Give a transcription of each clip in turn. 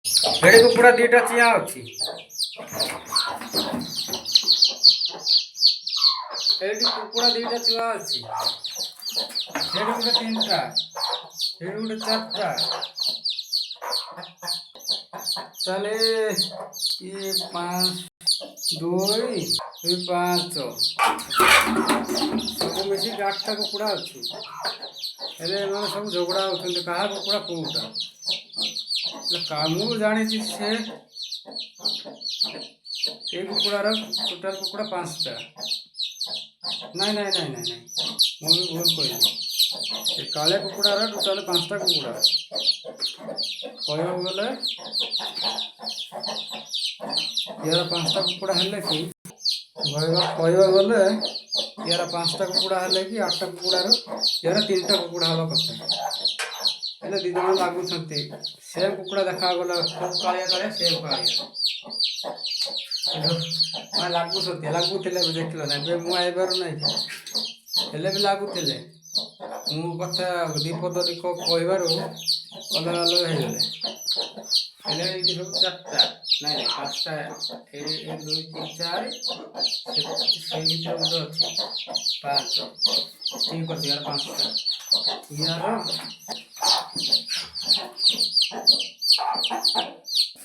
भेड़ी कुकुड़ा दीटा चिया अच्छी एडी कुकुड़ा दीटा चुआ अच्छी भेड़ी गुटे तीनटा भेड़ी गुटे चारटा ताले ये पाँच दुई दुई पाँच सब मिसी 8टा कुकुड़ा अच्छी हेले मैंने सब झगड़ा होते क्या कुकुड़ा कौटा मुझे जानी से ये कुकुड़ार टोटाल कुकुड़ा 5टा नहीं नहीं नहीं नहीं नहीं मुझे भूल कही काले कुकुड़ार टोटाल 5टा कुकुड़ा कहवा गले यार 5टा कुकुड़ा हेल्ले कि कहवा गले यार 5टा कुकुड़ा हेल्ले कि 8टा कुकुड़ार यार 3टा कुकुड़ा हवा कथा हेल्ले दी जन लगुंट सेम कुकुड़ा देखा गला खूब कालिया कालिया सेम कालिया लगुले देख ना मुझे नहीं हेल्ले भी लगुले मु कथा दीपद कहबार अलग अलग हेल्ले ये सब 4टा नहीं 5टा 1 2 3 4 से भर गोटे अच्छी 5 ठीक अच्छे यार 5टा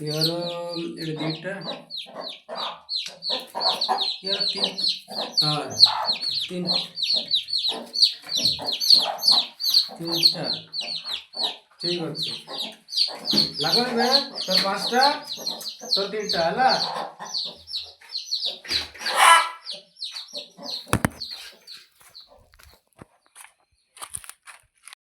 यार ये 2टा यार 3 हाँ 3टा ठीक अच्छे लगन तोर 5टा तोर 3टा है।